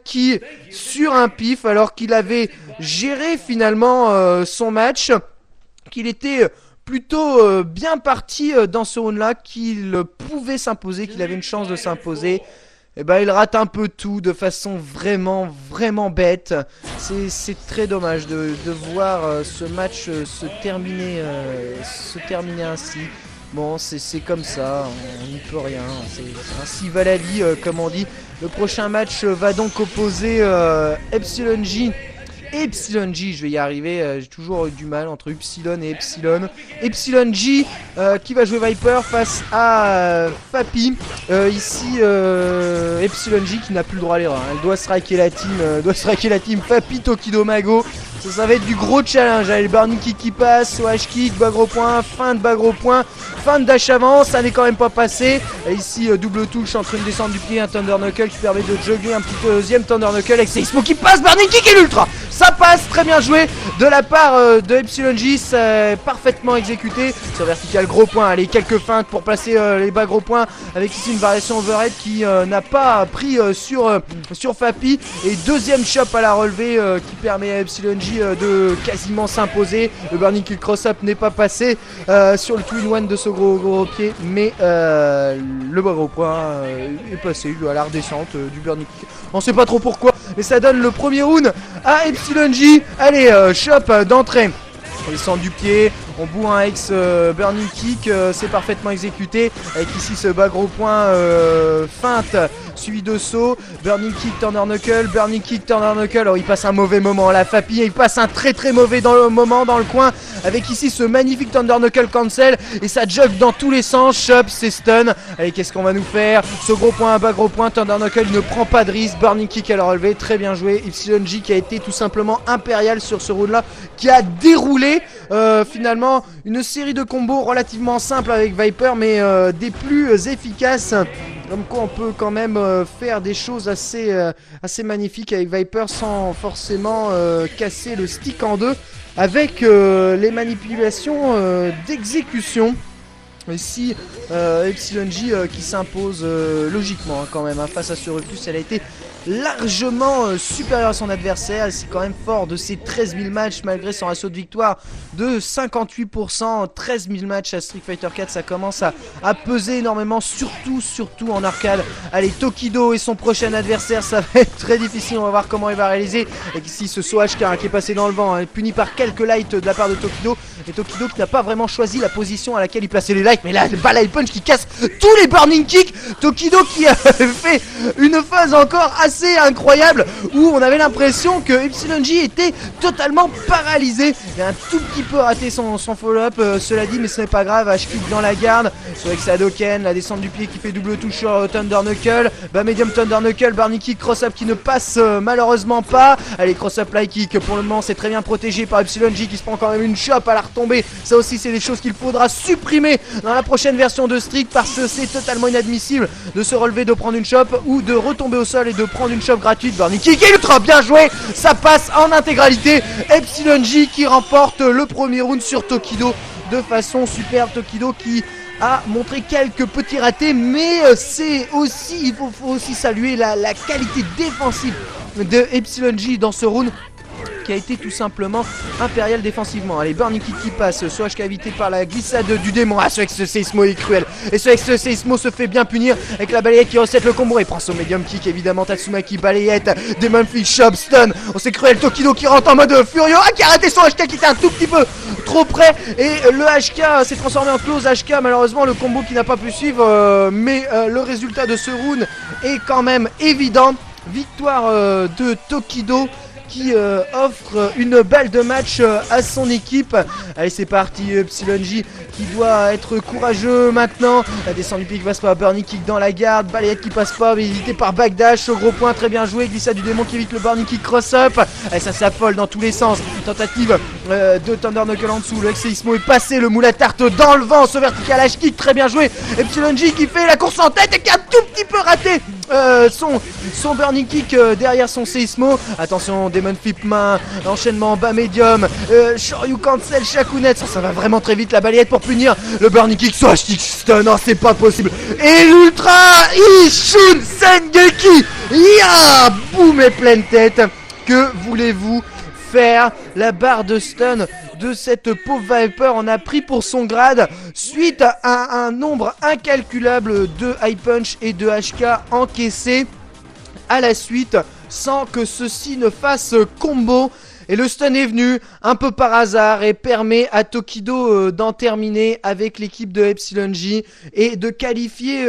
qui, sur un pif, alors qu'il avait géré finalement son match, qu'il était plutôt bien parti dans ce round-là, qu'il pouvait s'imposer, qu'il avait une chance de s'imposer, et ben il rate un peu tout de façon vraiment bête. C'est très dommage de voir ce match se terminer ainsi. Bon, c'est comme ça, on n'y peut rien, c'est ainsi va la vie, comme on dit. Le prochain match va donc opposer Epsilon J. Epsilon J, je vais y arriver, j'ai toujours eu du mal entre Upsilon et Epsilon. Epsilon J qui va jouer Viper face à Fappy. Ici, Epsilon J qui n'a plus le droit à l'erreur, hein. Elle doit striker la team, Fappy, Tokido, Mago. Ça va être du gros challenge, le Burning Kick qui passe, Slash Kick, bas gros point, fin de bas gros point, fin de dash avant, ça n'est quand même pas passé. Et ici double touche entre une descente du pied et un Thunder Knuckle qui permet de juggler un petit deuxième Thunder Knuckle avec Seismo qui passe, Burning Kick et l'ultra. Ça passe, très bien joué de la part de Epsilon J, c'est parfaitement exécuté. Sur vertical gros point, allez quelques feintes pour placer les bas gros points avec ici une variation overhead qui n'a pas pris sur Fappy. Et deuxième chop à la relevée qui permet à Epsilon J de quasiment s'imposer. Le Burning Kick cross-up n'est pas passé sur le twin one de ce gros pied, mais le bas gros point est passé à la redescente du Burning Kick. On sait pas trop pourquoi, mais ça donne le premier round à Epsilon J. Allez, chop d'entrée. On descend du pied, on boue un ex Burning Kick, c'est parfaitement exécuté. Avec ici ce bas gros point feinte suivi de saut, Burning Kick, Thunder Knuckle, Burning Kick, Thunder Knuckle. Alors il passe un mauvais moment, la Fappy, il passe un très mauvais moment dans le coin. Avec ici ce magnifique Thunder Knuckle cancel et ça jug dans tous les sens. Chop, c'est stun. Allez, qu'est-ce qu'on va nous faire? Ce gros point, bas gros point, Thunder Knuckle ne prend pas de risque. Burning Kick à la relevée, très bien joué. Epsilon J qui a été tout simplement impérial sur ce round là, qui a déroulé finalement une série de combos relativement simples avec Viper, mais des plus efficaces. Comme quoi on peut quand même faire des choses assez magnifiques avec Viper sans forcément casser le stick en deux avec les manipulations d'exécution. Ici Epsilon J qui s'impose logiquement quand même face à ce Rufus. Elle a été largement supérieure à son adversaire. C'est quand même fort de ses 13 000 matchs malgré son ratio de victoire de 58%. 13 000 matchs à Street Fighter 4, ça commence à peser énormément, surtout en arcade. Allez, Tokido et son prochain adversaire, ça va être très difficile, on va voir comment il va réaliser. Et ici ce saut HK qui est passé dans le vent, puni par quelques lights de la part de Tokido. Et Tokido qui n'a pas vraiment choisi la position à laquelle il plaçait les lights, mais là le light punch qui casse tous les burning kicks. Tokido qui a fait une phase encore assez incroyable où on avait l'impression que Epsilon J était totalement paralysé. Il a un tout petit peu raté son follow-up, cela dit, mais ce n'est pas grave. H-kick dans la garde, avec sa Hadoken, la descente du pied qui fait double touche sur Thunder Knuckle, bas medium Thunder Knuckle, Burning Kick, cross-up qui ne passe malheureusement pas. Allez, cross-up light kick, pour le moment c'est très bien protégé par Epsilon J qui se prend quand même une chop à la retombée. Ça aussi c'est des choses qu'il faudra supprimer dans la prochaine version de Street, parce que c'est totalement inadmissible de se relever, de prendre une chop ou de retomber au sol et de prendre une chop gratuite. Burning Kick est ultra bien joué, ça passe en intégralité. Epsilon J qui remporte le premier round sur Tokido de façon superbe. Tokido qui a montré quelques petits ratés, mais c'est aussi, il faut aussi saluer la qualité défensive de Epsilon J dans ce round, qui a été tout simplement impérial défensivement. Allez, Burning Kick qui passe, soit évité par la glissade du démon. Ah, ce ex Seismo est cruel. Et ce ex Seismo se fait bien punir avec la balayette qui recette le combo. Et prend son medium kick, évidemment. Tatsumaki, balayette, Demon Fish, Chop, stun. On sait cruel. Tokido qui rentre en mode furieux. Ah, qui a raté son HK qui était un tout petit peu trop près. Et le HK s'est transformé en close HK. Malheureusement, le combo qui n'a pas pu suivre. Mais le résultat de ce round est quand même évident. Victoire de Tokido, qui offre une balle de match à son équipe. Allez, c'est parti, Epsilon J qui doit être courageux maintenant. La descente du pic passe pas, Burning Kick dans la garde, balayette qui passe pas, mais évité par backdash, au gros point, très bien joué, glissade du démon qui évite le Burning Kick cross-up. Allez, ça s'affole dans tous les sens, tentative de Thunder Knuckle en dessous, le Seismo est passé, le moule à tarte dans le vent, ce vertical H-kick, très bien joué. Epsilon J qui fait la course en tête et qui a un tout petit peu raté son burning kick derrière son seismo. Attention, Demon Flip main, enchaînement bas médium, Shoryu cancel, Shakunet, ça va vraiment très vite, la balayette pour punir, le burning kick, swastik stun, non c'est pas possible, et l'ultra Ishun Sengeki, ya, boum et pleine tête, que voulez-vous faire? La barre de stun de cette pauvre Viper en a pris pour son grade suite à un nombre incalculable de high punch et de HK encaissés à la suite sans que ceci ne fasse combo. Et le stun est venu un peu par hasard et permet à Tokido d'en terminer avec l'équipe de Epsilon J et de qualifier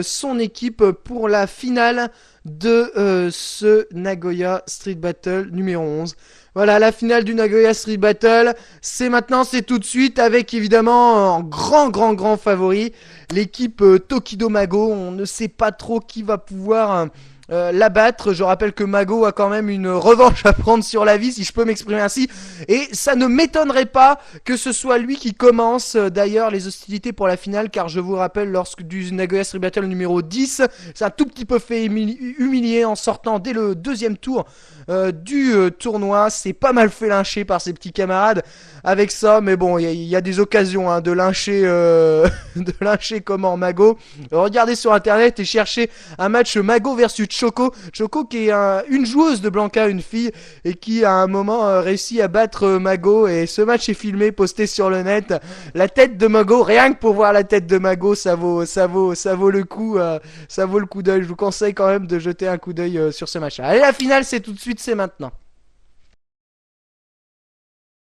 son équipe pour la finale de ce Nagoya Street Battle numéro 11. Voilà, la finale du Nagoya Street Battle, c'est maintenant, c'est tout de suite, avec évidemment un grand favori, l'équipe Tokido Mago. On ne sait pas trop qui va pouvoir l'abattre. Je rappelle que Mago a quand même une revanche à prendre sur la vie, si je peux m'exprimer ainsi, et ça ne m'étonnerait pas que ce soit lui qui commence d'ailleurs les hostilités pour la finale, car je vous rappelle, lorsque du Nagoya Street Battle numéro 10, c'est un tout petit peu fait humilier en sortant dès le deuxième tour du tournoi. C'est pas mal fait lyncher par ses petits camarades avec ça, mais bon, il y a des occasions de lyncher de lyncher comment Mago. Regardez sur internet et cherchez un match Mago versus Choco. Choco qui est une joueuse de Blanca, une fille, et qui à un moment réussit à battre Mago, et ce match est filmé, posté sur le net. La tête de Mago, rien que pour voir la tête de Mago, ça vaut le coup, ça vaut le coup d'œil. Je vous conseille quand même de jeter un coup d'œil sur ce match. Allez, la finale, c'est tout de suite, c'est maintenant.